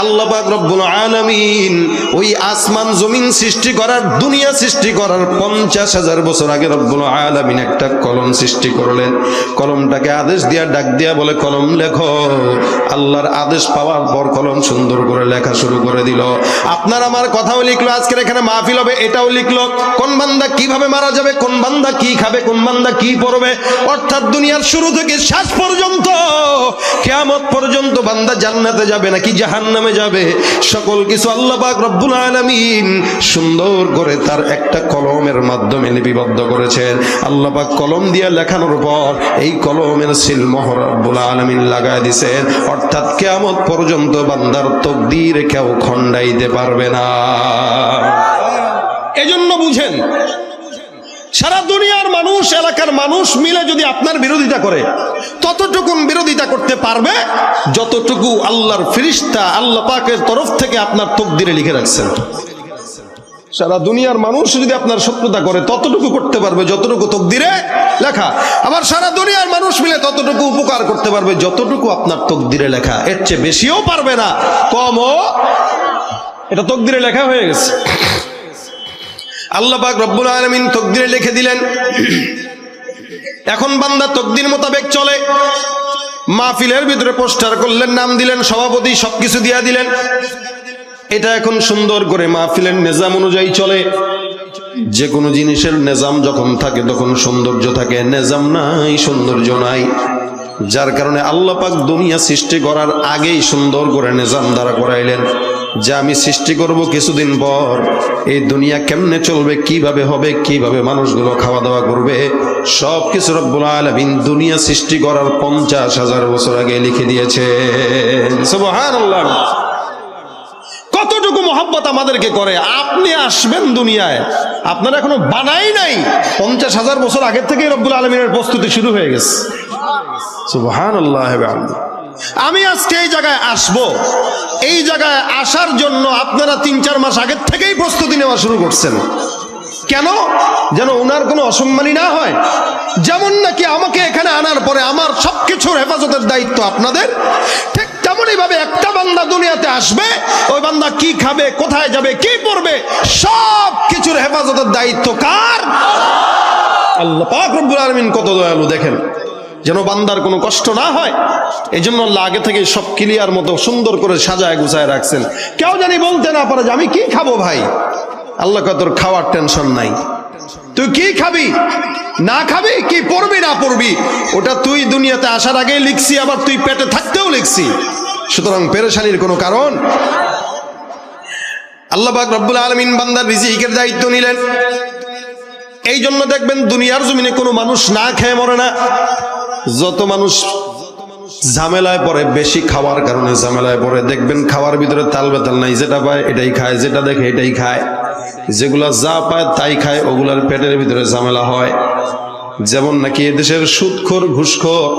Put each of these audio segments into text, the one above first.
আল্লাহ পাক রব্বুল আলামিন ওই আসমান জমিন সৃষ্টি করার, দুনিয়া সৃষ্টি করার 50,000 বছর আগে রব্বুল আলামিন একটা কলম সৃষ্টি করলেন। কলমটাকে আদেশ দিয়া ডাক দিয়া বলে, কলম লেখো। আল্লাহর আদেশ পাওয়ার পর কলম সুন্দর করে লেখা শুরু করে দিল। আপনার আমার কথাও লিখলো, আজকের এখানে মাহফিল হবে এটাও লিখলো, কোন বান্দা কিভাবে মারা যাবে, কোন বান্দা কি খাবে, কোন বান্দা কি পড়বে, অর্থাৎ দুনিয়ার শুরু থেকে শেষ পর্যন্ত, কিয়ামত পর্যন্ত বান্দা জান্নাতে যাবে নাকি জাহান্নামে যাবে, সকল কিছু আল্লাহ পাক রব্বুল আলামিন সুন্দর করে তার একটা কলমের মাধ্যমে লিপিবদ্ধ করেছেন। আল্লাহ পাক কলম দিয়ে লেখানোর পর এই কলমের সিল মোহর রব্বুল আলামিন লাগায় দিয়েছেন, অর্থাৎ কিয়ামত পর্যন্ত বান্দার তাকদীর কেউ খণ্ডাইতে পারবে না। এজন্য বুঝেন, সারা দুনিয়ার মানুষ, এলাকার মানুষ মিলে যদি আপনার বিরোধিতা করে, ততটুকু বিরোধিতা করতে পারবে যতটুকু আল্লাহর ফেরেশতা আল্লাহ পাকের তরফ থেকে আপনার তাকদীরে লিখে রাখছেন। সারা দুনিয়ার মানুষ যদি আপনার শত্রুতা করে, ততটুকু করতে পারবে যতটুকু তাকদীরে লেখা। আবার সারা দুনিয়ার মানুষ মিলে ততটুকু উপকার করতে পারবে যতটুকু আপনার তাকদীরে লেখা। এর চেয়ে বেশিও পারবে না, কমও। এটা তাকদীরে লেখা হয়ে গেছে। আল্লাহ পাক রব্বুল আলামিন তাকদীরে লিখে দিলেন। এখন বান্দা তাকদীর মোতাবেক চলে। মাহফিলের ভিতরে পোস্টার করলেন, নাম দিলেন, সভাপতি সবকিছু দিয়া দিলেন। এটা এখন সুন্দর করে মাহফিলের নিজাম অনুযায়ী চলে। যে কোনো জিনিসের নিজাম যখন থাকে তখন সৌন্দর্য থাকে, নিজাম নাই সৌন্দর্য নাই। যার কারণে আল্লাহ পাক দুনিয়া সৃষ্টি করার আগেই সুন্দর করে নিজাম দ্বারা করাইলেন যে আমি সৃষ্টি করব কিছুদিন পর, এই দুনিয়া কেমনে চলবে, কিভাবে হবে, কিভাবে মানুষগুলো খাওয়া দাওয়া করবে, সব কিছু রব্বুল আলামিন দুনিয়া সৃষ্টি করার 50,000 বছর আগে লিখে দিয়েছেন। সুবহানাল্লাহ। কতটুকু মহব্বত আমাদেরকে করে। আপনি আসবেন দুনিয়ায়, আপনারা এখনো বানাই নাই, 50,000 বছর আগের থেকেই রব্বুল আলামিনের প্রস্তুতি শুরু হয়ে গেছে। সুবহানাল্লাহ। আমি আজকে এই জায়গায় আসব, এই জায়গায় আসার জন্য আপনারা 3-4 মাস আগের থেকেই প্রস্তুতি নেওয়া শুরু করছেন। কেন? যেন ওনার কোনো অসম্মানী না হয়। যেমন নাকি আমাকে এখানে আনার পরে আমার সবকিছুর হেফাজতের দায়িত্ব আপনাদের, ঠিক তেমনই ভাবে একটা বান্দা দুনিয়াতে আসবে, ওই বান্দা কি খাবে, কোথায় যাবে, কি পড়বে, সব কিছুর হেফাজতের দায়িত্ব কার? আল্লাহ পাক রব্বুল আলামিন কত দয়ালু দেখেন, যেন বান্দার কোনো কষ্ট না হয়। এই জন্য আল্লাহ আগে থেকে সব ক্লিয়ার মতো সুন্দর করে সাজায় গুছায় রাখছেন, কেউ জানি বলতে না পারে যে আমি কি খাবো ভাই। আল্লাহ কয় তোর খাওয়ার টেনশন নাই, তুই কি খাবি না খাবি, কি পড়বি না পড়বি, ওটা তুই দুনিয়াতে আসার আগেই লিখছি, আবার তুই পেটে থাকতেও লিখছি। সুতরাং পেরেশানির কোনো কারণ। আল্লাহ পাক রব্বুল আলামিন বান্দার রিজিকের দায়িত্ব নিলেন। এই জন্য দেখবেন দুনিয়ার জমিনে কোনো মানুষ না খেয়ে মরে না। যত মানুষ ঝামেলায় পড়ে, বেশি খাওয়ার কারণে ঝামেলায় পড়ে, দেখবেন খাওয়ার ভিতরে তাল বেতাল নাই, যেটা পায় এটাই খায়, যেটা দেখে এটাই খায়, যেগুলা যা পায় তাই খায়, ওগুলার পেটের ভিতরে ঝামেলা হয়। যেমন নাকি এদেশের সুদখোর ঘুষখোর,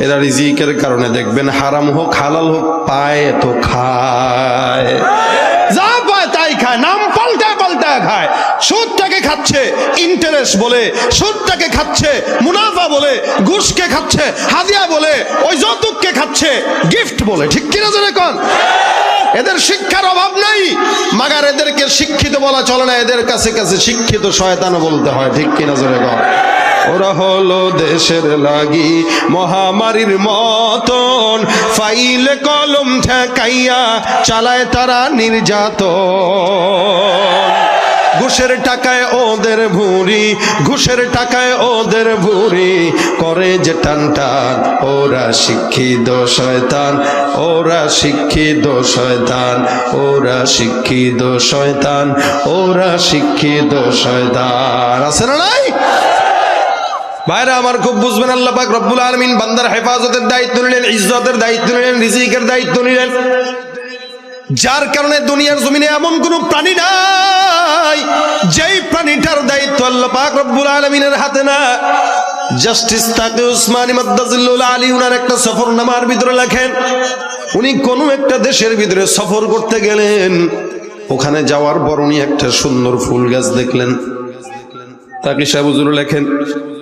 এরা রিজিকের কারণে দেখবেন হারাম হোক হালাল হোক পায় তো খায়, যা পায় তাই খায়, নাম পাল্টায় পাল্টায় খায়। সুদটাকে খাচ্ছে ইন্টারেস্ট বলে, সুদটাকে খাচ্ছে মুনাফা বলে, ঘুষকে খাচ্ছে হাদিয়া বলে, ওই যৌতুককে খাচ্ছে গিফট বলে। ঠিক কিনা জানে কোন? এদের শিক্ষার অভাব নাই, মাগার এদেরকে শিক্ষিত বলা চলে না, এদের কাছে কাছে শিক্ষিত শয়তানও বলতে হয়। ঠিক কিনা জানে কোন? ওরা হলো দেশের লাগি মহামারীর মতন, ফাইলে কলম ঠেকাইয়া চালায় তারা নির্যাতন। ঘুষের টাকায় ওদের ভুঁড়ি, ঘুষের টাকায় ওদের ভুঁড়ি, করে যে টান টান, ওরা শিক্ষিত শয়তান, ওরা শিক্ষিত শয়তান, ওরা শিক্ষিত শয়তান, ওরা শিক্ষিত শয়তান। আছে না নাই? ভাইরা আমার খুব বুঝবেন, আল্লাহ পাক রব্বুল আলামিন বান্দার হেফাজতের দায়িত্ব নিলেন, ইজ্জতের দায়িত্ব নিলেন, রিজিকের দায়িত্ব নিলেন। যার কারণে দুনিয়ার জমিনে এমন কোন প্রাণী নাই যেই প্রাণীটার দায়িত্ব আল্লাহ পাক রব্বুল আলামিনের হাতে না। জাস্টিস তাকি উসমানী মাদ্দাজিল্লুল আলী উনার একটা সফরনামার ভিতরে লেখেন, উনি কোন একটা দেশের ভিতরে সফর করতে গেলেন, ওখানে যাওয়ার পর উনি একটা সুন্দর ফুল গাছ দেখলেন। তাকি সাহেব হুজুর লেখেন,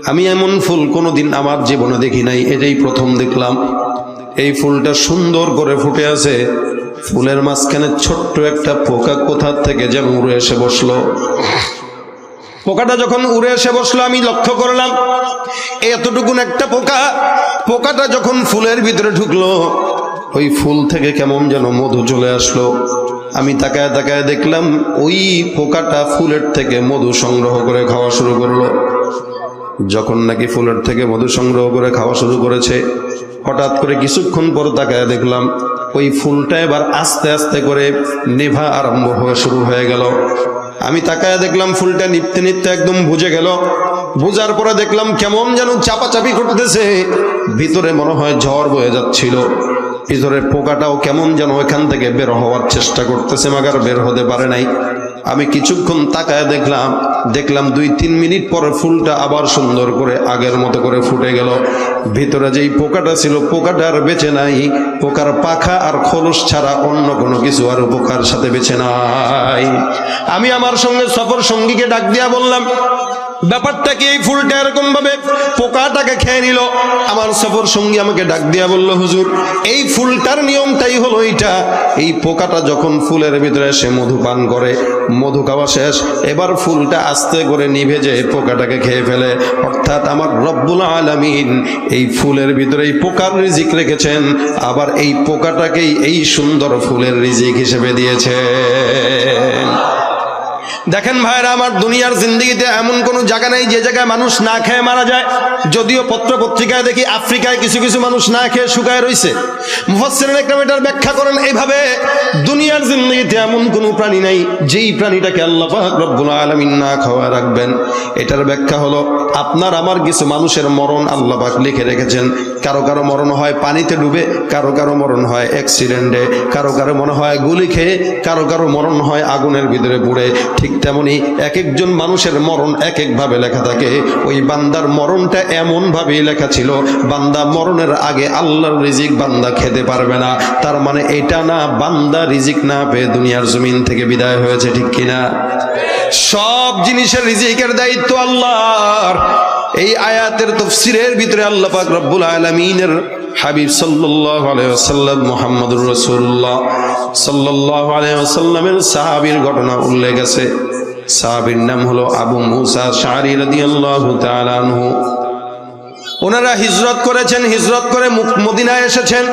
আমি এমন ফুল কোনোদিন আমার জীবনে দেখি নাই, এটাই প্রথম দেখলাম। এই ফুলটা সুন্দর করে ফুটে আছে, ফুলের মাঝখানে ছোট্ট একটা পোকা কোথা থেকে যেন উড়ে এসে বসলো। পোকাটা যখন উড়ে এসে বসলো আমি লক্ষ্য করলাম এতটুকুন একটা পোকাটা যখন ফুলের ভিতরে ঢুকলো ওই ফুল থেকে কেমন যেন মধু চলে আসলো। আমি তাকায় তাকায় দেখলাম ওই পোকাটা ফুলের থেকে মধু সংগ্রহ করে খাওয়া শুরু করলো। যখন নাকি ফুলের থেকে মধু সংগ্রহ করে খাওয়া শুরু করেছে, হঠাৎ করে কিছুক্ষণ পর তাকায় দেখলাম ওই ফুলটা এবার আস্তে আস্তে করে নেভা আরম্ভ হয়ে শুরু হয়ে গেল। আমি তাকায় দেখলাম ফুলটা নিপতে নিপতে একদম বুঝে গেল। বুঝার পরে দেখলাম কেমন যেন চাপাচাপি করতেছে, ভিতরে মনে হয় ঝড় বয়ে যাচ্ছিল। ভিতরে পোকাটাও কেমন যেন ওইখান থেকে বের হওয়ার চেষ্টা করতেছে, মাগার বের হতে পারে নাই। আমি কিছুক্ষণ তাকায় দেখলাম 2-3 মিনিট পরে ফুলটা আবার সুন্দর করে আগের মতো করে ফুটে গেল। ভিতরে যেই পোকাটা ছিল পোকাটা আর বেঁচে নাই, পোকার পাখা আর খোলস ছাড়া অন্য কোনো কিছু আর পোকার সাথে বেঁচে নাই। আমি আমার সঙ্গে সফর সঙ্গীকে ডাক দিয়া বললাম, ব্যাপারটা কি এই ফুলটা এরকম ভাবে পোকাটাকে খেয়ে নিল? আমার সফর সঙ্গী আমাকে ডাক দিয়া বলল, হুজুর এই ফুলটার নিয়মটাই হলো এইটা, এই পোকাটা যখন ফুলের ভিতরে এসে মধু পান করে, মধু খাওয়া শেষ, এবার ফুলটা আস্তে করে নিভে যে পোকাটাকে খেয়ে ফেলে। অর্থাৎ আমার রব্বুল আলামিন এই ফুলের ভিতরে এই পোকার রিজিক রেখেছেন, আবার এই পোকাটাকেই এই সুন্দর ফুলের রিজিক হিসেবে দিয়েছেন। দেখেন ভাইরা আমার, দুনিয়ার জিন্দেগিতে এমন কোন জায়গা নেই যে জায়গায় মানুষ না খেয়ে মারা যায়। যদিও পত্র পত্রিকায় দেখি আফ্রিকায় কিছু কিছু মানুষ না খেয়ে শুকায় রয়েছে। মুফাসসিরিন একরাম এটার ব্যাখ্যা করেন এইভাবে, দুনিয়ার জিন্দেগিতে এমন কোন প্রাণী নাই যেই প্রাণীটাকে আল্লাহ পাক রব্বুল আলামিন না খাওয়া রাখবেন। এটার ব্যাখ্যা হলো আপনার আমার কিছু মানুষের মরণ আল্লাহ পাক লিখে রেখেছেন। কারো কারো মরণ হয় পানিতে ডুবে, কারো কারো মরণ হয় অ্যাক্সিডেন্টে, কারো কারো মনে হয় গুলি খেয়ে, কারো কারো মরণ হয় আগুনের ভিতরে পুড়ে। ঠিক তেমনি এক একজন মানুষের মরণ এক এক ভাবে লেখা থাকে। ওই বান্দার মরণটা এমন ভাবেই লেখা ছিল, বান্দা মরণের আগে আল্লাহর রিজিক বান্দা খেতে পারবে না। তার মানে এটা না বান্দা রিজিক না পেয়ে দুনিয়ার জমিন থেকে বিদায় হয়েছে, ঠিক কিনা? সব জিনিসের রিজিকের দায়িত্ব আল্লাহর। এই আয়াতের তাফসীরের ভিতরে আল্লাহ পাক রব্বুল আলামিনের হাবিব সাল্লাল্লাহু আলাইহি ওয়াসাল্লাম মুহাম্মদুর রাসূলুল্লাহ সাল্লাল্লাহু আলাইহি ওয়াসাল্লামের সাহাবীর ঘটনা উল্লেখ আছে। সাহাবীর নাম হলো আবু মুসা আশআরী রাদিয়াল্লাহু তাআলা আনহু। ওনারা হিজরত করেছেন, হিজরত করে মদিনায় এসেছেন।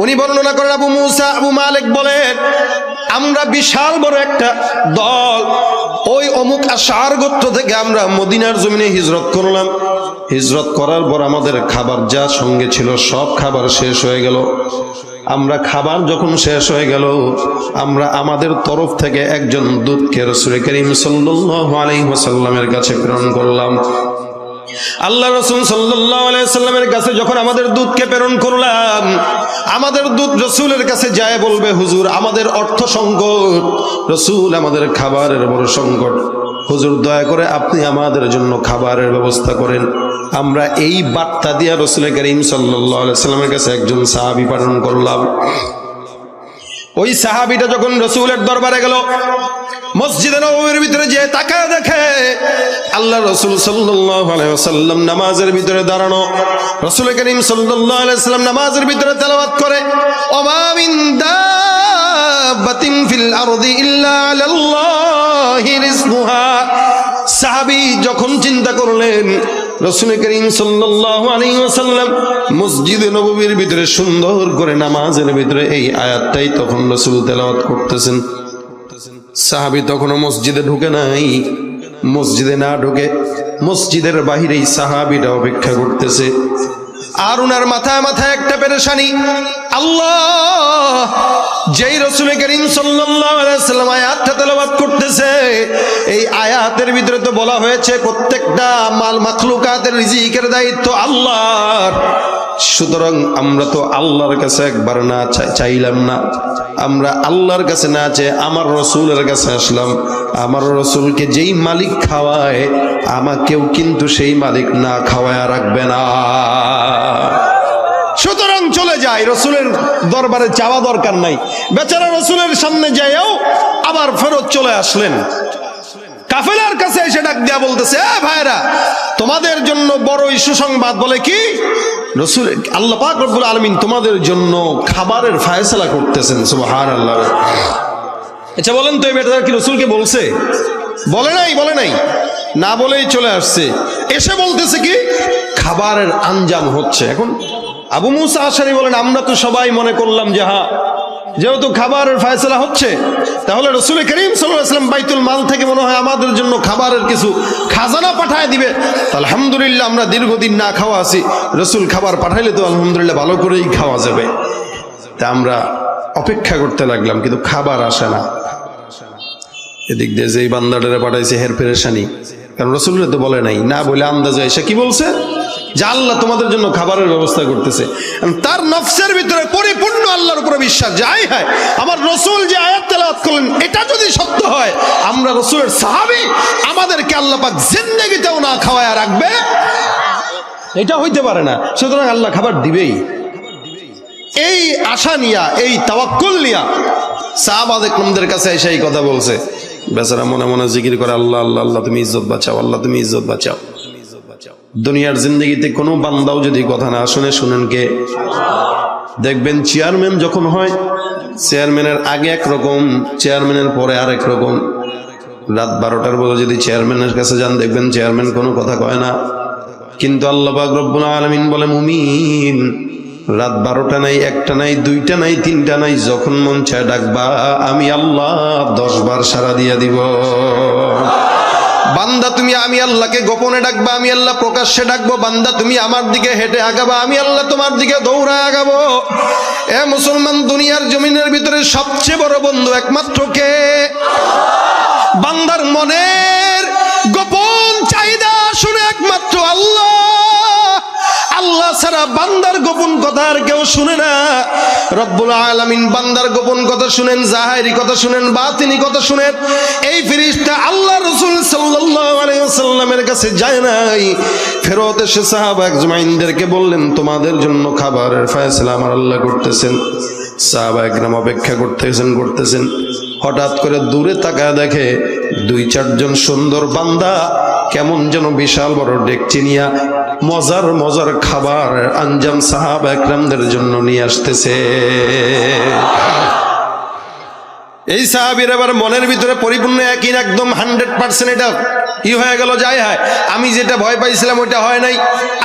উনি বর্ণনা করেন, আবু মালিক বলেন, আমরা বিশাল বড় একটা দল ওই অমুক আশআর গোত্র থেকে আমরা মদিনার জমিনে হিজরত করলাম। হিজরত করার পর আমাদের খাবার যা সঙ্গে ছিল সব খাবার শেষ হয়ে গেল। আমরা খাবার যখন শেষ হয়ে গেল, আমরা আমাদের তরফ থেকে একজন দূতকে রাসূল করিম সাল্লাল্লাহু আলাইহি ওয়াসাল্লামের কাছে প্রেরণ করলাম। আল্লাহ রাসূল সাল্লাল্লাহু আলাইহি ওয়াসাল্লামের কাছে যখন আমাদের দূতকে প্রেরণ করলাম, আমাদের দূত রাসূলের কাছে যায় বলবে, হুজুর আমাদের অর্থ সংকট, রাসূল আমাদের খাবারের বড় সংকট, হুজুর দয়া করে আপনি আমাদের জন্য খাবারের ব্যবস্থা করেন। আমরা এই বার্তা দিয়ে রাসূল করিম সাল্লাল্লাহু আলাইহি ওয়াসাল্লামের কাছে একজন সাহাবী প্রেরণ করলাম। ওই সাহাবীটা যখন রাসূলের দরবারে গেল, মসজিদে নববীর ভিতরে যে তাকায় দেখে আল্লাহ রাসূল সাল্লাল্লাহু আলাইহি ওয়াসাল্লাম নামাজের ভিতরে দাঁড়ানো। রাসূল করিম সাল্লাল্লাহু আলাইহি ওয়াসাল্লাম নামাজের ভিতরে তেলাওয়াত করে, ওমা মিন দাব্বাতিন ফিল আরদি ইল্লা আলাল্লাহি রিজকুহা। সাহাবী যখন চিন্তা করলেন রাসূল করিম সাল্লাল্লাহু আলাইহি ওয়াসাল্লাম মসজিদে নববীর ভিতরে সুন্দর করে নামাজের ভিতরে এই আয়াতটাই তখন রাসূল তেলাওয়াত করতেছেন। সাহাবী তখনও মসজিদে ঢুকে নাই। মসজিদে না ঢুকে মসজিদের বাহিরেই সাহাবীটা অপেক্ষা করতেছে। আর উনার মাথায় মাথায় একটা পেরেশানি, আল্লাহ যেই রাসূল করিম সাল্লাল্লাহু আলাইহি ওয়াসাল্লাম আয়াতটা তেলাওয়াত করতেছে, এই আয়াতের ভিতরে তো বলা হয়েছে প্রত্যেকটা মাখলুকাতের রিজিকের দায়িত্ব আল্লাহর। সুতরাং আমরা তো আল্লাহর কাছে একবার না চাইলাম না, আমরা আল্লাহর কাছে না চেয়ে আমার রাসূলের কাছে আসলাম। আমার রাসূলকে যেই মালিক খাওয়ায় আমাকেও কিন্তু সেই মালিক না খাওয়ায় রাখবে না। সুতরাং চলে যায়, রাসূলের দরবারে যাওয়া দরকার নাই। বেচারা রাসূলের সামনে যায়ও আবার ফেরত চলে আসলেন। কাফেলার কাছে এসে ডাক দিয়া বলতেছে, এ ভাইরা, তোমাদের জন্য বড় সুসংবাদ। বলে কি? রাসূল আল্লাহ পাক রব্বুল আলামিন তোমাদের জন্য খাবারের ফয়সালা করতেছেন। সুবহানাল্লাহ। আচ্ছা বলেন তো, এই বেটা কি রাসূলকে বলছে? বলে নাই, না বলেই চলে আসছে। এসে বলতেছে কি খাবারের আঞ্জাম হচ্ছে। এখন আবু মুসা আশারী বলেন, আমরা তো সবাই মনে করলাম যে হ্যাঁ, যেহেতু খাবারের ফয়সালা হচ্ছে, তাহলে রাসূল করিম সাল্লাল্লাহু আলাইহি ওয়াসাল্লাম বাইতুল মাল থেকে মনে হয় আমাদের জন্য খাবারের কিছু খাজানা পাঠায় দিবে। আলহামদুলিল্লাহ, আমরা দীর্ঘদিন না খাওয়া আছি, রাসূল খাবার পাঠাইলে তো আলহামদুলিল্লাহ ভালো করেই খাওয়া যাবে। তা আমরা অপেক্ষা করতে লাগলাম, কিন্তু খাবার আসে না। এদিক দিয়ে যেই বান্দাটারে পাঠাইছে হের পেরেশানি, কারণ রাসূলরে তো বলে নাই, না বলে আন্দাজে এসে কি বলছে যে আল্লাহ তোমাদের জন্য খাবারের ব্যবস্থা করতেছে। তার নফসের ভিতরে পরিপূর্ণ আল্লাহর উপরে বিশ্বাস, যাই হয় আমার রাসূল যে আয়াত তেলাওয়াত করলেন এটা যদি সত্য হয়, আমরা রাসূলের সাহাবী, আমাদেরকে আল্লাহ পাক জিন্দেগিতেও না খাওয়ায়া রাখবে এটা হইতে পারে না। সুতরাং আল্লাহ খাবার দিবেই। এই আশা নিয়া, এই তাওয়াক্কুল নিয়া সাহাবায়ে কেরামদের কাছে এসে এই কথা বলছে। বেচারা মনে মনে জিকির করে, আল্লাহ আল্লাহ আল্লাহ তুমি ইজ্জত বাঁচাও, আল্লাহ তুমি ইজ্জত বাঁচাও। দুনিয়ার জিন্দগিতে কোনো বান্দাও যদি কথা না শুনে, শুনেন কে? দেখবেন চেয়ারম্যান যখন হয়, চেয়ারম্যানের আগে একরকম, চেয়ারম্যানের পরে আরেক রকম। রাত 12টার পরে যদি চেয়ারম্যানের কাছে যান, দেখবেন চেয়ারম্যান কোনো কথা কয় না। কিন্তু আল্লাহ পাক রব্বুল আলামিন বলে, মুমিন, রাত 12টা নাই, 1টা নাই, 2টা নাই, 3টা নাই, যখন মন চায় ডাকবা, আমি আল্লাহ 10 বার সাড়া দিয়া দিব। বান্দা তুমি আমি আল্লাহকে গোপনে ডাকবা, আমি আল্লাহ প্রকাশ্যে ডাকবো। বান্দা তুমি আমার দিকে হেঁটে আগাবা, আমি আল্লাহ তোমার দিকে দৌড়ায় আগাবো। এ মুসলমান, দুনিয়ার জমিনের ভিতরে সবচেয়ে বড় বন্ধু একমাত্র কে? বান্দার মনের গোপন চাহিদা শুনে একমাত্র আল্লাহ। আল্লাহ ছাড়া বান্দার গোপন কথা আর কেউ শুনে না। রব্বুল আলামিন বান্দার গোপন কথা শুনেন, জাহিরি কথা শুনেন, বাতিনি কথা শুনেন। এই ফেরেশতা আল্লাহ রাসূল সাল্লাল্লাহু আলাইহি ওয়াসাল্লামের কাছে যায় নাই, ফেরত এসে সাহাবা আজমাইনদেরকে বললেন, তোমাদের জন্য খাবারের ফয়সালা আমার আল্লাহ করতেছেন। সাহাবা একরাম অপেক্ষা করতেছেন। হঠাৎ করে দূরে তাকায় দেখে 2-4 জন সুন্দর বান্দা কেমন যেন বিশাল বড় ডেকচি নিয়া মজার খাবার আঞ্জাম সাহাবা একরামদের জন্য নিয়ে আসতেছে। এই সাহাবীর আবার মনের ভিতরে পরিপূর্ণ একই, একদম 100% এটা হয়ে গেল। যাই হয়, আমি যেটা ভয় পাইছিলাম ওইটা হয় নাই।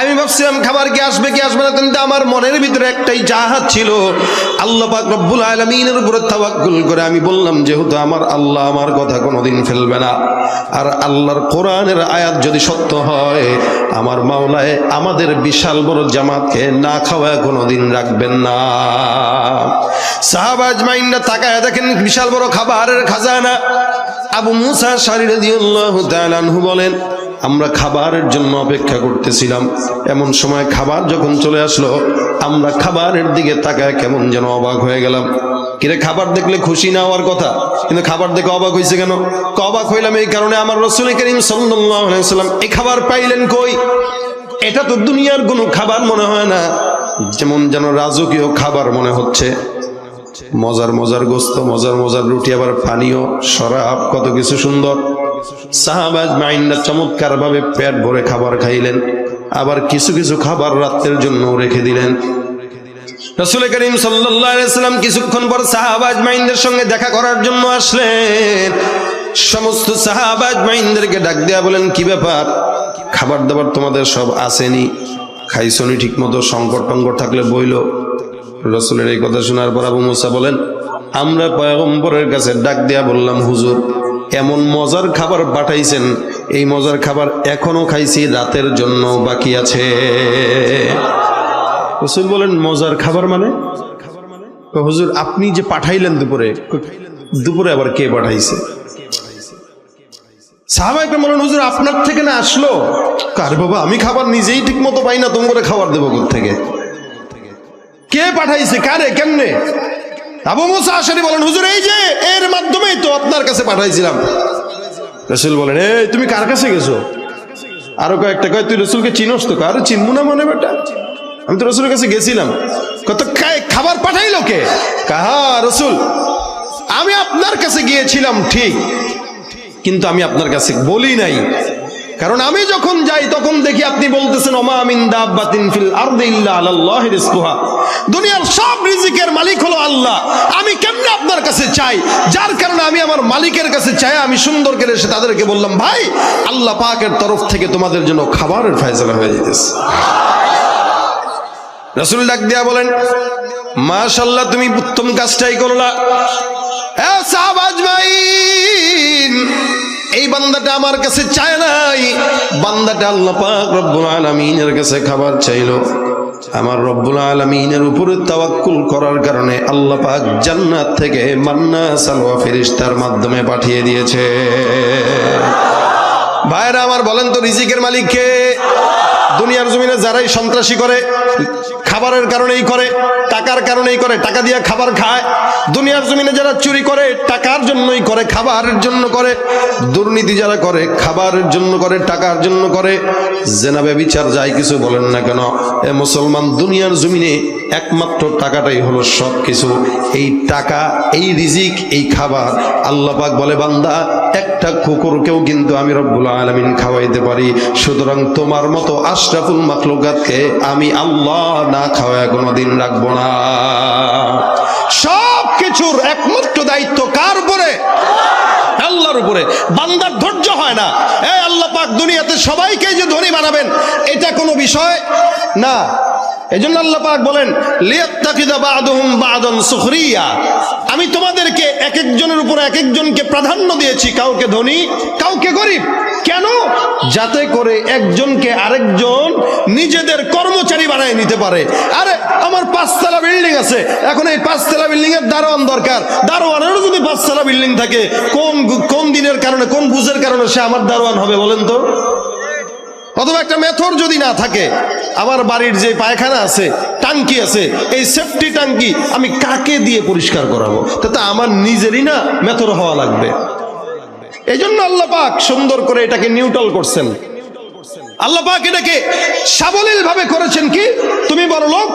আমি ভাবছিলাম খাবার কি আসবে না, কিন্তু আমার মনের ভিতরে একটাই চাহাত ছিল, আল্লাহ পাক রব্বুল আলামিনের উপরে তাওয়াক্কুল করে আমি বললাম, যেহেতু আমার আল্লাহ আমার কথা কোনোদিন ফেলবে না, আর আল্লাহর কোরআনের আয়াত যদি সত্য হয়, আমার মাওলায় আমাদের বিশাল বড় জামাতকে না খাওয়া কোনোদিন রাখবেন না। সাহাবা আজমাইনরা তাকায় দেখেন বিশাল বড় খাবারের খাজানা। আবু মুসা আশআরী রাদিয়াল্লাহু তাআলা আনহু বলেন, আমরা খাবারের জন্য অপেক্ষা করতেছিলাম, এমন সময় খাবার যখন চলে আসলো, আমরা খাবারের দিকে তাকায় কেমন যেন অবাক হয়ে গেলাম। কিরে, খাবার দেখলে খুশি না হওয়ার কথা, কিন্তু খাবার দেখে অবাক হয়েছে কেন? অবাক হইলাম এই কারণে, আমার রাসূল করিম সাল্লাল্লাহু আলাইহি ওয়াসাল্লাম এই খাবার পাইলেন কই? এটা তো দুনিয়ার কোনো খাবার মনে হয় না, যেমন যেন রাজকীয় খাবার মনে হচ্ছে। মজার গোস্ত, মজার রুটি, আবার পানীয়, শরাব, কত কিছু সুন্দর। সাহাবা আজমাইনরা চমৎকার ভাবে পেট ভরে খাবার খাইলেন, আবার কিছু খাবার রাতের জন্য রেখে দিলেন। রাসূল করিম সাল্লাল্লাহু আলাইহি ওয়াসাল্লাম কিছুক্ষণ পর সাহাবা আজমাইনদের সঙ্গে দেখা করার জন্য আসলেন। সমস্ত সাহাবা আজমাইনদেরকে ডাক দেয়া বলেন, কি ব্যাপার, খাবার দাবার তোমাদের সব আসেনি, খাইছনি ঠিক মতো? সংকট টঙ্কট থাকলে বইলো। রাসূলের এই কথা শোনার পর আবু মুসা বলেন, আমরা পয়গম্বরের কাছে ডাক দেয়া বললাম, হুজুর এমন মজার খাবার পাঠাইছেন, এই মজার খাবার এখনো খাইছি, রাতের জন্য বাকি আছে। রাসূল বলেন, মজার খাবার মানে? হুজুর আপনি যে পাঠাইলেন দুপুরে আবার কে পাঠাইছে? সাহাবা একরাম বলেন, হুজুর আপনার থেকে না আসলো? কার বাবা, আমি খাবার নিজেই ঠিক মতো পাই না, তোমরা খাবার দেবো কোত্থেকে? কে পাঠাইছে, কারে, কেমনে? আবু মুসা আশআরী বলেন, হুজুর এই যে এর মাধ্যমেই তো আপনার কাছে পাঠাইছিলাম। রাসূল বলেন, এই তুমি কার কাছে গেছো? আরো কয়েকটা কয়, তুই রাসূলকে চিনোস তো? আরে চিনবো না মনে বেটা, আমি তো রাসূলের কাছে গেছিলাম। কত খাবার পাঠাইলো কে? কাহা রাসূল, আমি আপনার কাছে গিয়েছিলাম ঠিক, কিন্তু আমি আপনার কাছে বলি নাই, কারণ আমি যখন যাই তখন দেখি আপনি বলতেছেন ওমা মিন দাব্বাতিন ফিল আরদি ইল্লা আলাল্লাহি রিজকুহা, দুনিয়ার সব রিজিকের মালিক হলো আল্লাহ। আমি কেমনে আপনার কাছে চাই? যার কারণে আমি আমার মালিকের কাছে চাই। আমি সুন্দর করে এসে তাদেরকে বললাম, ভাই আল্লাহ পাকের তরফ থেকে তোমাদের জন্য খাবারের ফয়সালা হয়ে যেতেছে। রাসূল ডাক দিয়া বলেন, মাশাআল্লাহ, তুমি উত্তম কাজটাই করলা। এ সাহাবা আজমাইন, এই বান্দাটা আমার কাছে চায় নাই, বান্দাটা আল্লাহ পাক রব্বুল আলামিনের কাছে খাবার চাইলো। আমার রব্বুল আলামিনের উপরে তাওয়াক্কুল করার কারণে আল্লাহ পাক জান্নাত থেকে মান্না সালওয়া ফেরেশতার মাধ্যমে পাঠিয়ে দিয়েছে। ভাইরা আমার, বলেন তো রিজিকের মালিক কে? দুনিয়ার জমিনে যারাই সন্ত্রাসী করে, খাবারের কারণেই করে, টাকার কারণেই করে, টাকা দিয়ে খাবার খায়। দুনিয়ার জমিনে যারা চুরি করে, টাকার জন্যই করে, খাবারের জন্য করে। দুর্নীতি যারা করে, খাবারের জন্য করে, টাকার জন্য করে। জেনা ব্যভিচার যাই কিছু বলেন না কেন, এ মুসলমান, দুনিয়ার জমিনে একমাত্র টাকাটাই হলো সব কিছু। এই টাকা, এই রিজিক, এই খাবার, আল্লাহ পাক বলে, বান্দা একটা কুকুরকেও কিন্তু আমি রব্বুল আলামিন খাওয়াইতে পারি। সুতরাং তোমার মতো আশরাফুল মাখলুকাতকে আমি আল্লাহ না খাওয়ায় কোনোদিন রাখবো না। সব কিছুর একমাত্র দায়িত্ব কার উপরে? আল্লাহর উপরে। বান্দার ধৈর্য হয় না। এই আল্লাহ পাক দুনিয়াতে সবাইকে যে ধনী বানাবেন এটা কোনো বিষয় না। এজন্য আল্লাহ পাক বলেন, লিয়াত্তাকিদা বা'দুহুম বা'দান সুখরিয়া, আমি তোমাদেরকে এক একজনের উপর এক একজনকে প্রাধান্য দিয়েছি, কাউকে ধনী কাউকে গরিব। কেন? যাতে করে একজনকে আরেকজন নিজেদের কর্মচারী বানায় নিতে পারে। আরে আমার 5 তলা বিল্ডিং আছে, এখন এই 5 তলা বিল্ডিং এর দারোয়ান দরকার। দারোয়ানেরও যদি 5 তলা বিল্ডিং থাকে, কোন দিনের কারণে, কোন বুঝের কারণে সে আমার দারোয়ান হবে বলেন তো? অথবা একটা মেথর যদি না থাকে, আমার বাড়ির যে পায়খানা আছে, টাঙ্কি আছে, এই সেফটি টাঙ্কি আমি কাকে দিয়ে পরিষ্কার করাবো? তাতে আমার নিজেরই না মেথর হওয়া লাগবে। এই জন্য আল্লাহ পাক সুন্দর করে এটাকে নিউট্রাল করছেন। আল্লাহ পাক এটাকে সাবলীল ভাবে করেছেন। কি, তুমি বড় লোক,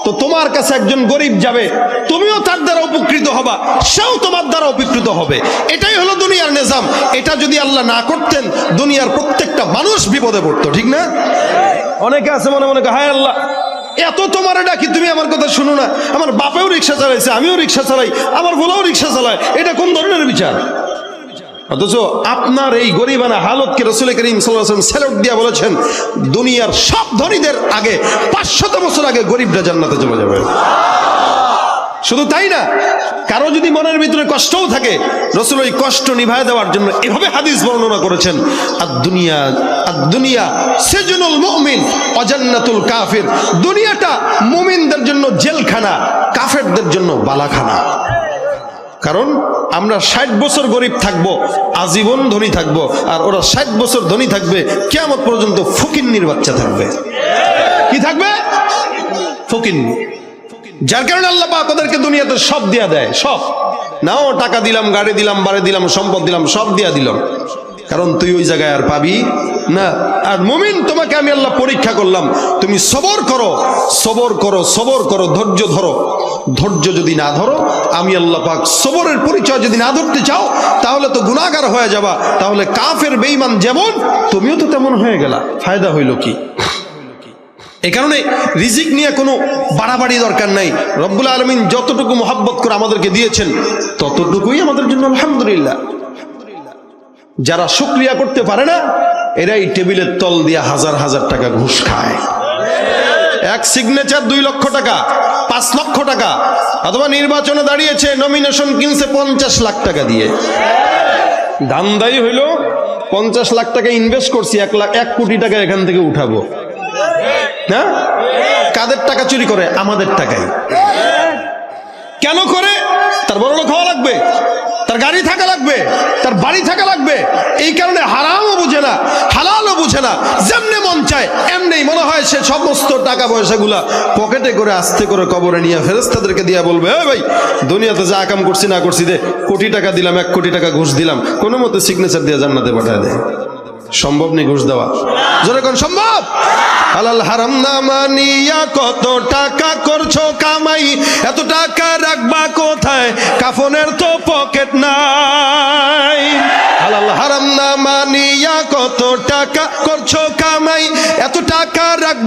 তো তোমার কাছে একজন গরিব যাবে, তুমিও তার দ্বারা উপকৃত হবা, সেও তোমার দ্বারা উপকৃত হবে। এটাই হলো দুনিয়ার নিজাম। এটা যদি আল্লাহ না করতেন, দুনিয়ার প্রত্যেকটা মানুষ বিপদে পড়তো, ঠিক না? অনেকে আছে মনে মনে, হায় আল্লাহ, এত তোমার ডাকি, তুমি আমার কথা শুনো না। আমার বাপেও রিক্সা চালাইছে, আমিও রিক্সা চালাই, আমার বলাও রিক্সা চালায়, এটা কোন ধরনের বিচার? অথচ আপনার এই গরিবানা হালতকে রাসূল করিম সাল্লাল্লাহু আলাইহি ওয়াসাল্লাম স্যালুট দিয়ে বলেছেন, দুনিয়ার সব ধনীদের আগে 500 বছর আগে গরিবরা জান্নাতে চলে যাবে। শুধু তাই না, কারো যদি মনের ভিতরে কষ্টও থাকে, রাসূল ওই কষ্ট নিভায় দেওয়ার জন্য এভাবে হাদিস বর্ণনা করেছেন, আদ-দুনিয়া সিজনুল মুমিন ওয়া জান্নাতুল কাফির, দুনিয়াটা মুমিনদের জন্য জেলখানা, কাফেরদের জন্য বালাখানা। কারণ আমরা 60 বছর গরিব থাকবো, আজীবন ধনী থাকবো, আর ওরা 60 বছর ধনী থাকবে, কিয়ামত পর্যন্ত ফকিন্নির বাচ্চা থাকবে। কি থাকবে? ফকিন্নি। যার কারণে আল্লাহ পাক ওদেরকে দুনিয়াতে সব দিয়া দেয়, সব। নাও টাকা দিলাম, গাড়ি দিলাম, বাড়ি দিলাম, সম্পদ দিলাম, সব দিয়া দিলাম, কারণ তুই ওই জায়গায় আর পাবি না। আর মুমিন, তোমাকে আমি আল্লাহ পরীক্ষা করলাম, তুমি সবর করো, সবর করো, সবর করো, ধৈর্য ধরো। ধৈর্য যদি না ধরো, আমি আল্লাহ পাক সবরের পরিচয় যদি না ধরতে চাও, তাহলে তো গুনাহগার হয়ে যাবা। তাহলে কাফের বেঈমান যেমন, তুমিও তো তেমন হয়ে গেলা। ফায়দা হইল কি? এই কারণে রিজিক নিয়ে কোনো বাড়াবাড়ি দরকার নাই। রব্বুল আলামিন যতটুকু মহব্বত করে আমাদেরকে দিয়েছেন, ততটুকুই আমাদের জন্য আলহামদুলিল্লাহ। যারা শুকরিয়া করতে পারে না, এরাই টেবিলের তল দিয়ে হাজার হাজার টাকা ঘুষ খায়। এক সিগনেচার 2 লক্ষ টাকা, 5 লক্ষ টাকা, অথবা নির্বাচনে দাঁড়িয়েছে, নমিনেশন কিনছে 50 লাখ টাকা দিয়ে। ধান্দাই হইল 50 লাখ টাকা ইনভেস্ট করছি, 1 কোটি টাকা এখান থেকে উঠাবো। না, কাদের টাকা চুরি করে? আমাদের টাকাই। কেন করে? তার বড় লোক হওয়া লাগবে, তার গাড়ি থাকা লাগবে, তার বাড়ি থাকা লাগবে। এই কারণে হারামও বুঝে না, হালালও বুঝে না, যেমনে মন চায় এমনি মনে হয় সে সমস্ত টাকা পয়সাগুলা পকেটে করে আস্তে করে কবরে নিয়ে ফেরেশতাদেরকে দিয়ে বলবে, এ ভাই, দুনিয়াতে যা কাম করছি না করছি দে, কোটি টাকা দিলাম, 1 কোটি টাকা ঘুষ দিলাম, কোনো মতে সিগনেচার দিয়ে জান্নাতে পাঠায় দেয়। সম্ভব নেই ঘুষ দেওয়া? জোরে কোন সম্ভব? হালাল হারাম না মানিয়া কত টাকা করছো কামাই, এত টাকা রাখবা কোথায়? কাফনের তো পকেট নাই। হালাল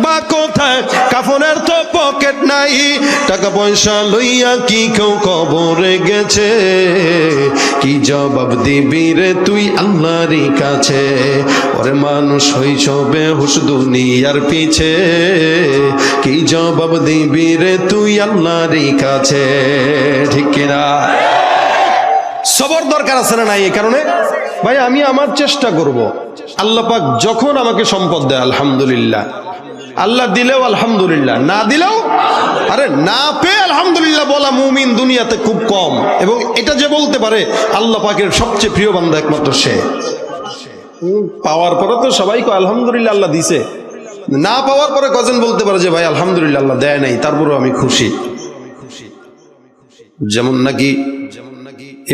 রাখবা কোথায়, কাফনের তো পকেট নাই, টাকা পয়সা লইয়া কি কেউ কবরে গেছে, কি জবাব দিবি রে তুই আল্লাহরই কাছে, ওরে মানুষ হইছ বেহুশ দুনিয়ার পিছে, কি জবাব দিবি রে তুই আল্লাহরই কাছে। ঠিক কিনা? সবর দরকার আছে না নাই? এই কারণে ভাই আমি আমার চেষ্টা করব, আল্লাহ পাক যখন আমাকে সম্পদ দেয় আলহামদুলিল্লাহ, আল্লাহ দিলেও আলহামদুলিল্লাহ, না দিলেও আরে না পেয়ে আলহামদুলিল্লাহ বলা মুমিন দুনিয়াতে খুব কম। এবং এটা যে বলতে পারে আল্লাহ পাকের সবচেয়ে প্রিয় বান্দা একমাত্র সে। পাওয়ার পরে তো সবাই কয় আলহামদুলিল্লাহ আল্লাহ দিছে, না পাওয়ার পরে কজন বলতে পারে যে ভাই আলহামদুলিল্লাহ আল্লাহ দেয় নাই, তারপরেও আমি খুশি। যেমন নাকি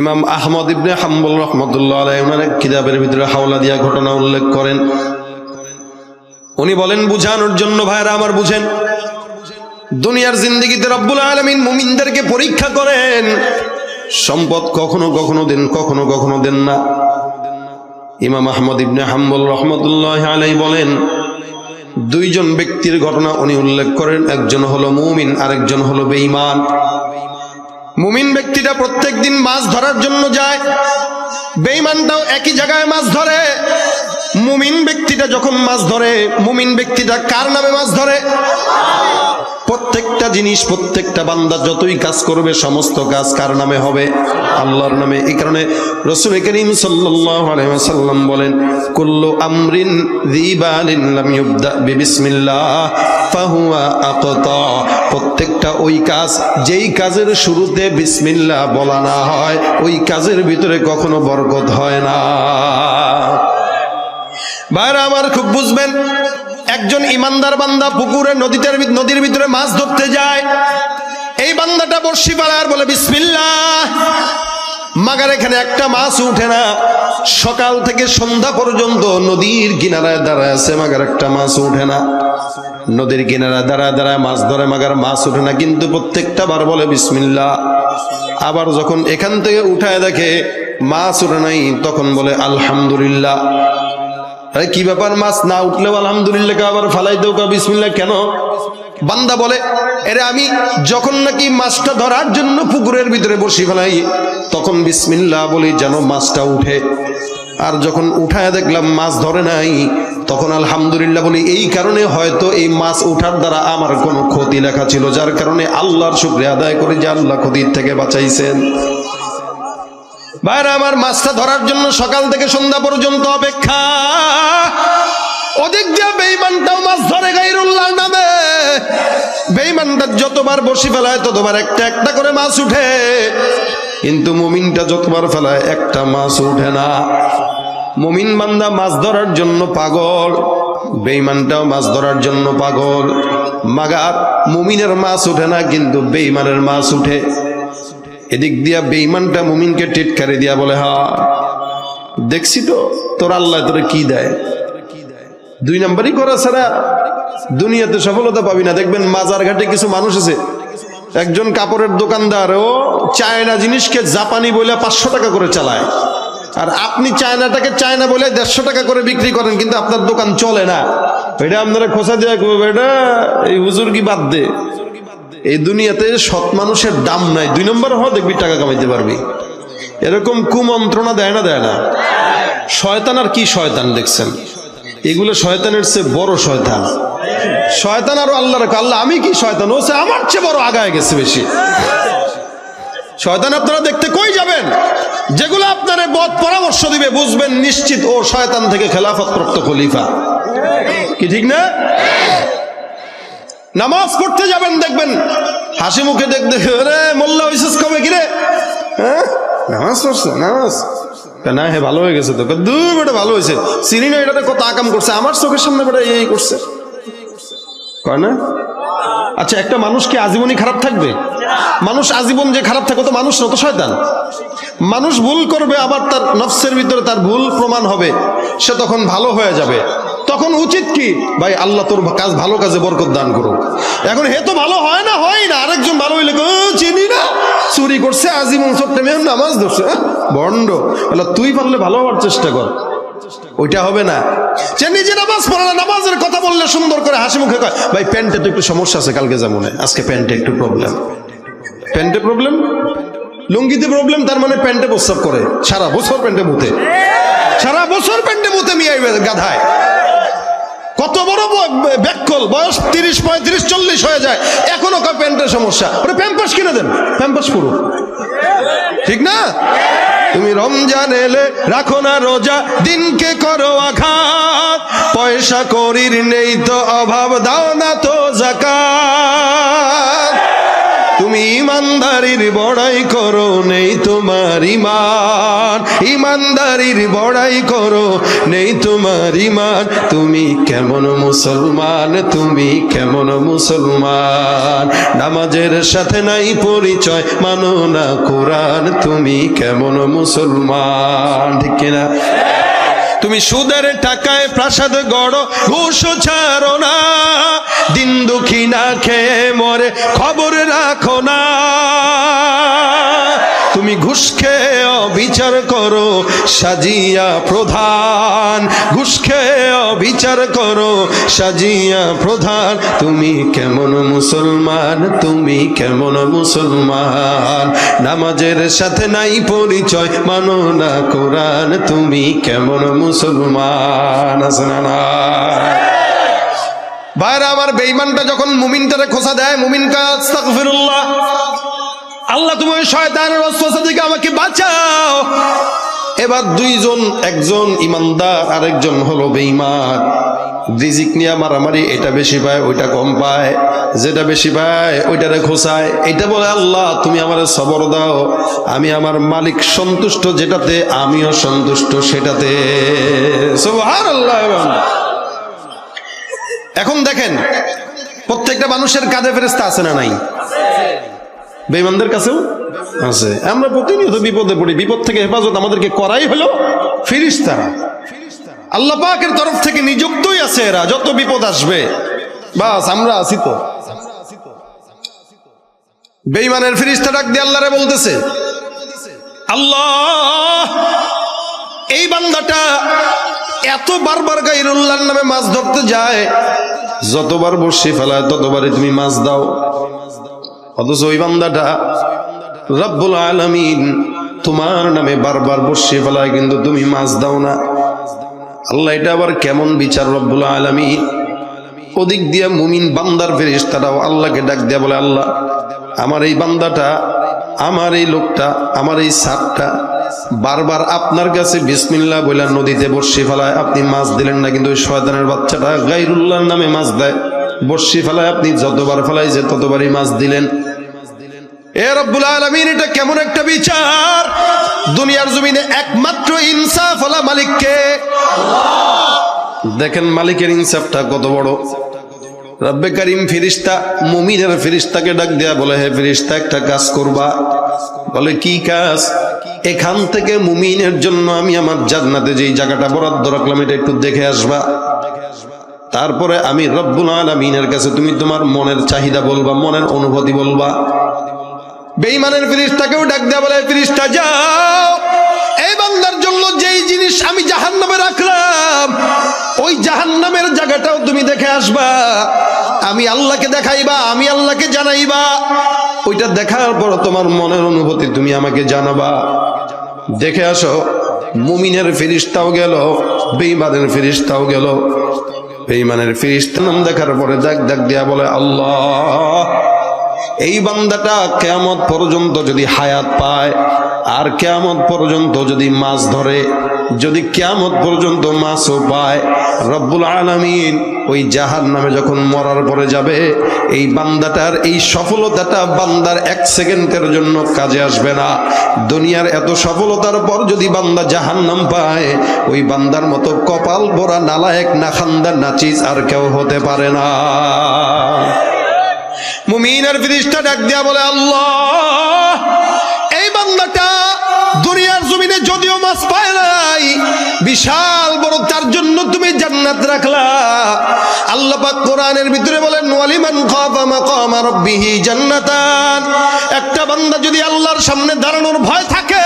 ইমাম আহমদ ইবনে হাম্বল রহমতুল্লাহ আলাইহি ওনার কিতাবের ভিতরে হাওলা দিয়া ঘটনা উল্লেখ করেন। উনি বলেন বুঝানোর জন্য, ভাইরা আমার বুঝেন, দুনিয়ার জিন্দেগিতে রব্বুল আলামিন মুমিনদেরকে পরীক্ষা করেন, সম্পদ কখনো কখনো দেন, কখনো কখনো দেন না। ইমাম আহমদ ইবনে হাম্বল রহমতুল্লাহ আলাইহি বলেন দুইজন ব্যক্তির ঘটনা উনি উল্লেখ করেন, একজন হলো মুমিন, আরেকজন হলো বেঈমান। মুমিন ব্যক্তিটা প্রত্যেক দিন মাছ ধরার জন্য যায়, বেঈমানটাও একই জায়গায় মাছ ধরে। মুমিন ব্যক্তিটা যখন মাছ ধরে, মুমিন ব্যক্তিটা কার নামে মাছ ধরে? প্রত্যেকটা জিনিস, প্রত্যেকটা বান্দা যতই কাজ করবে সমস্ত কাজ কার নামে হবে? আল্লাহর নামে। এই কারণে রাসূল করিম সাল্লাল্লাহু আলাইহি ওয়াসাল্লাম বলেন কুল্লু আমরিন যিবালিন লাম ইউবদা বিবিসমিল্লাহ ফাহুয়া আকতা। প্রত্যেকটা ওই কাজ যেই কাজের শুরুতে বিসমিল্লাহ বলা না হয় ওই কাজের ভিতরে কখনো বরকত হয় না। ভাইরা আমার খুব বুঝবেন, একজন ইমানদার বান্দা পুকুরে নদীর ভিতরে মাছ ধরতে যায়, এই বান্দাটা বর্ষি পাড়ার বলে বিসমিল্লাহ, মাগার এখানে একটা মাছ উঠে না। সকাল থেকে সন্ধ্যা পর্যন্ত নদীর কিনারায় দাঁড়ায় আছে, মাগার একটা মাছ উঠে না। নদীর কিনারায় দাঁড়ায় দাঁড়ায় মাছ ধরে, মাগার মাছ উঠে না, কিন্তু প্রত্যেকটা বার বলে বিসমিল্লাহ। আবার যখন এখান থেকে উঠায় দেখে মাছ উঠে নাই, তখন বলে আলহামদুলিল্লাহ। আরে কি ব্যাপার, মাছ না উঠলেও আলহামদুলিল্লাহ আবার ফালাই দেও বিসমিল্লাহ কেন? বান্দা বলে এরে আমি যখন নাকি মাছটা ধরার জন্য পুকুরের ভিতরে বসি ফেলাই তখন বিসমিল্লাহ বলি যেন মাছটা উঠে, আর যখন উঠায় দেখলাম মাছ ধরে নাই তখন আলহামদুলিল্লাহ বলি। এই কারণে হয়তো এই মাছ উঠার দ্বারা আমার কোনো ক্ষতি লেখা ছিল, যার কারণে আল্লাহর শুকরিয়া আদায় করি যে আল্লাহ ক্ষতির থেকে বাঁচাইছেন। ভাইরা আমার, মাছটা ধরার জন্য সকাল থেকে সন্ধ্যা পর্যন্ত অপেক্ষা, ওদিক দিয়ে বেঈমানটাও মাছ ধরে গায়রুল্লাহর নামে। বেঈমানটা যতবার বসি ফেলায় ততবার একটা একটা করে মাছ উঠে, কিন্তু মুমিনটা যতবার ফেলায় একটা মাছ উঠে না। মুমিন বান্দা মাছ ধরার জন্য পাগল, বেঈমানটাও মাছ ধরার জন্য পাগল। মাগার মুমিনের মাছ উঠে না, কিন্তু বেঈমানের মাছ উঠে। এদিক দিয়া বেঈমানটা মুমিনকে টিটকারি দিয়া বলে হা দেখছি তো তোর আল্লাহ তোরে কি দেয়, দুই নম্বরই করা ছাড়া দুনিয়াতে সফলতা পাবি না। দেখবেন মাজার ঘাটে কিছু মানুষ আছে, একজন কাপড়ের দোকানদার, ও চায়না জিনিসকে জাপানি বলে 500 টাকা করে চালায়, আর আপনি চায়নাটাকে চায়না বলে 150 টাকা করে বিক্রি করেন, কিন্তু আপনার দোকান চলে না। এটা আপনারা খোঁচা দেওয়া করবে, এটা এই হুজুর কি বাদ দে। এই দুনিয়াতে সৎ মানুষের দাম নাই, 2 নম্বর হওয়া দেখবি টাকা কামাইতে পারবি। এরকম কুমন্ত্রণা দেয় না? দেয় না? শয়তান আর কি শয়তান দেখছেন, এগুলো শয়তানের চেয়ে বড় শয়তান। শয়তান আরো আল্লাহ রাখো, আল্লাহ আমি কি শয়তান, ও আমার চেয়ে বড় আগায় গেছে বেশি। শয়তান আপনারা দেখতে কই যাবেন, যেগুলো আপনার বদ পরামর্শ দিবে বুঝবেন নিশ্চিত ও শয়তান থেকে খেলাফত প্রাপ্ত খলিফা। কি ঠিক না? নামাজ পড়তে যাবেন, দেখবেন হাসি মুখে দেখতে, রে মোল্লা হইছিস কবে কিরে, হ্যাঁ নামাজ পড়ছে, নামাজ না, হ্যাঁ ভালো হয়ে গেছে তো, দুই বেটা ভালো হয়েছে, চিনি না এটাতে কত আকাম করছে, আমার চোখের সামনে বেটা এই করছে, কয় না? আচ্ছা, একটা মানুষ কি আজীবনই খারাপ থাকবে? মানুষ আজীবন যে খারাপ থাকে তো মানুষ না, তো শয়তান। মানুষ ভুল করবে, আবার তার নফসের ভিতরে তার ভুল প্রমাণ হবে, সে তখন ভালো হয়ে যাবে। তখন উচিত কি, ভাই আল্লাহ তোর কাজ ভালো কাজে বরকত দান করো। এখন হে তো ভালো হয় না, আরেকজন ভালো হইলে চিনি না, চুরি করছে, আজীবন ছোট্ট মেয়ে নামাজ ধরছে, ভণ্ড। তুই পারলে ভালো হওয়ার চেষ্টা কর। ওইটা হবে না। যে নিজে নামাজ পড়ে না, নামাজের কথা বললে সুন্দর করে হাসি মুখে কয় ভাই প্যান্টে তো একটু সমস্যা আছে, কালকে যেমন আজকে প্যান্টে একটু প্রবলেম। প্যান্টে প্রবলেম, লুঙ্গিতে প্রবলেম, তার মানে প্যান্টে প্রস্রাব করে, সারা বছর প্যান্টে মুতে, সারা বছর প্যান্টে মুতে মিয়াই গাধায়। কত বড় ব্যাকল, বয়স 30, 35, 40 হয়ে যায়, এখনো কয় প্যান্টের সমস্যা। ওরে প্যাম্পাস কিনে দেন, প্যাম্পাস পুরো, ঠিক না? তুমি রমজান এলে রাখো না রোজা, দিনকে করো আঘাত, পয়সা করির নেই তো অভাব, দাও না তো যাকাত। তুমি ইমানদারির বড়াই করো, নেই তোমার ইমান, ইমানদারির বড়াই করো, নেই তোমার ইমান। তুমি কেমন মুসলমান, তুমি কেমন মুসলমান, নামাজের সাথে নাই পরিচয়, মানো না কোরআন, তুমি কেমন মুসলমান, ঠিক কিনা? তুমি সুদের টাকায় প্রাসাদ গড়ো, ঘুষ ছাড়ো না, দিন দুঃখী না খেয়ে মরে খবর রাখো না। তুমি ঘুষ খেয়ে অবিচার করো, সাজিয়া প্রধান, ঘুষ খেয়ে অবিচার করো, সাজিয়া প্রধান। তুমি কেমন মুসলমান, তুমি কেমন মুসলমান, নামাজের সাথে নাই পরিচয়, মানো না কোরআন, তুমি কেমন মুসলমান। আছে না? ভাইরা আমার, বেঈমানটা যখন মুমিনটারে খোঁচা দেয়, মুমিন কাজ আস্তাগফিরুল্লাহ, আল্লাহ তুমি ওই শয়তানের ওয়াসওয়াসা থেকে আমাকে বাঁচাও। এবার দুইজন, একজন ইমানদার আরেকজন হলো বেঈমান, রিজিক নিয়ে মারামারি, এটা বেশি পায় ওইটা কম পায়, যেটা বেশি পায় ওইটারে খোঁচায়। এটা বলে আল্লাহ তুমি আমারে সবর দাও, আমি আমার মালিক সন্তুষ্ট যেটাতে, আমিও সন্তুষ্ট সেটাতে। সুবহানাল্লাহ। এখন দেখেন প্রত্যেকটা মানুষের কাঁধে ফেরেশতা আছে না নাই? বেঈমানদের কাছেও আছে। আমরা প্রতিনিয়ত বিপদে পড়ি, বিপদ থেকে হেফাজত আমাদেরকে করাই হলো ফেরেশতারা। আল্লাহ পাকের তরফ থেকে নিযুক্তই আছে এরা, যত বিপদ আসবে বাস আমরা আছি তো। বেঈমানের ফেরেশতা ডাক দিয়ে আল্লাহরে বলতেছে, আল্লাহ এই বান্দাটা এত বারবার গায়রুল্লাহর নামে মাছ ধরতে যায়, যতবার বর্ষি ফেলায় ততবারই তুমি মাছ দাও, অথচ ওই বান্দাটা রব্বুল আলামিন তোমার নামে বারবার বর্ষি ফেলায়, কিন্তু তুমি মাছ দাও না। আল্লাহ এটা আবার কেমন বিচার রব্বুল আলামিন? ওদিক দিয়ে মুমিন বান্দার ফেরেশতারাও আল্লাহকে ডাক দিয়া বলে, আল্লাহ আমার এই বান্দাটা, আমার এই লোকটা, আমার এই সাপটা বারবার আপনার কাছে বিসমিল্লাহ বলে নদীতে বর্ষি ফেলায়, আপনি মাছ দিলেন না, কিন্তু ওই শয়তানের বাচ্চাটা গায়রুল্লাহর নামে মাছ দেয়, বর্ষি ফেলায় আপনি যতবার ফেলাই যে ততবারই মাছ দিলেন। এ রব্বুল আলামিন, এটা কেমন একটা বিচার? দুনিয়ার জমিনে একমাত্র ইনসাফ ওয়ালা মালিককে। দেখেন মালিকের ইনসাফটা কত বড়। রব্বে কারীম ফেরেশতা, মুমিনের ফেরেশতাকে ডাক দেয়া বলে, হে ফেরেশতা একটা কাজ করবা। বলে কি কাজ? এখান থেকে মুমিনের জন্য আমি আমার জান্নাতে যেই জায়গাটা বরাদ্দ রাখলাম এটা একটু দেখে আসবা। তারপরে আমি রব্বুল আলামিনের কাছে তুমি তোমার মনের চাহিদা বলবা, মনের অনুভূতি বলবা। বেঈমানের ফেরেশতাকেও ডাক দেয়া বলে, ফেরেশতা যাও, এই বান্দার জন্য যেই জিনিস আমি জাহান্নামে রাখলাম ওই জাহান্নামের জায়গাটাও তুমি দেখে আসবা, আমি আল্লাহকে দেখাইবা, আমি আল্লাহকে জানাইবা, ওইটা দেখার পর তোমার মনের অনুভূতি তুমি আমাকে জানাবা। দেখে আসো। মুমিনের ফেরেশতাও গেল, বেঈমানের ফেরেশতাও গেল। বেঈমানের ফেরেশতা নাম দেখার পরে ডাক দিয়া বলে, আল্লাহ এই বান্দাটা কিয়ামত পর্যন্ত যদি হায়াত পায়, আর কিয়ামত পর্যন্ত যদি মাছ ধরে, যদি কিয়ামত পর্যন্ত মাছও পায়, রব্বুল আলামিন ওই জাহান্নামে যখন মরার পরে যাবে, এই বান্দাটার এই সফলতাটা বান্দার 1 সেকেন্ডের জন্য কাজে আসবে না। দুনিয়ার এত সফলতার পর যদি বান্দা জাহান্নাম পায়, ওই বান্দার মতো কপাল ভরা নালায়েক, নাখান্দা, নাচিস আর কেউ হতে পারে না। মুমিনের ফেরেশতা ডাক দিয়া বলে, আল্লাহ এই বান্দাটা দুনিয়ার জমিনে যদিও মাছ পায় নাই, বিশাল বড় তার জন্য তুমি জান্নাত রাখলা। আল্লাহ পাক কোরআনের ভিতরে বলেন, ওয়ালিমান খাফা মাকামা রাব্বিহি জান্নাতান। একটা বান্দা যদি আল্লাহর সামনে দাঁড়ানোর ভয় থাকে,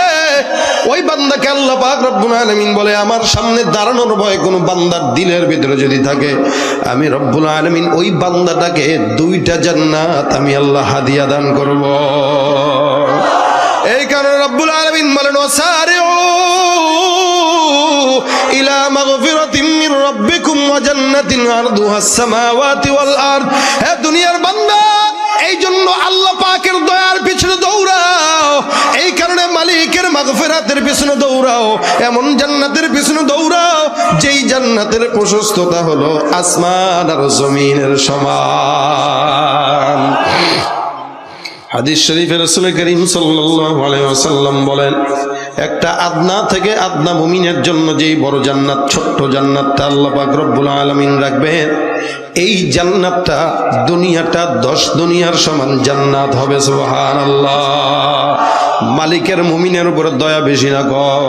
ওই বান্দা দেখে আল্লাহ পাক রব্বুল আলামিন বলে, আমার সামনে দাঁড়ানোর ভয় কোনো বান্দার দিলের ভিতরে যদি থাকে, আমি রব্বুল আলামিন ওই বান্দাটাকে 2টা জান্নাত আমি আল্লাহ হাদিয়া দান করব। এই কারণে রব্বুল আলামিন বলেন, ওয়াসারিউ ইলা মাগফিরাতিন মির রাব্বিকুম ওয়া জান্নাতিন আরদুহাস সামাওয়াতি ওয়াল আরদ। হে দুনিয়ার বান্দা, এই জন্য আল্লাহ পাকের দয়ার পিছনে দৌড়াও, এই কারণে মালিকের মাগফিরাতের পিছনে দৌড়াও, এমন জান্নাতের পিছনে দৌড়াও যেই জান্নাতের প্রশস্ততা হলো আসমান আর জমিনের সমান। হাদিস শরীফে রাসূল করিম সাল্লাল্লাহু আলাইহি ওয়াসাল্লাম বলেন, একটা আদনা থেকে আদনা মুমিনের জন্য যেই বড় জান্নাত, ছোট্ট জান্নাতটা আল্লাহ পাক রব্বুল আলামিন রাখবেন, এই জান্নাতটা দুনিয়াটা 10 দুনিয়ার সমান জান্নাত হবে। সুবহানাল্লাহ। মালিকের মুমিনের উপরে দয়া বেশি না কম?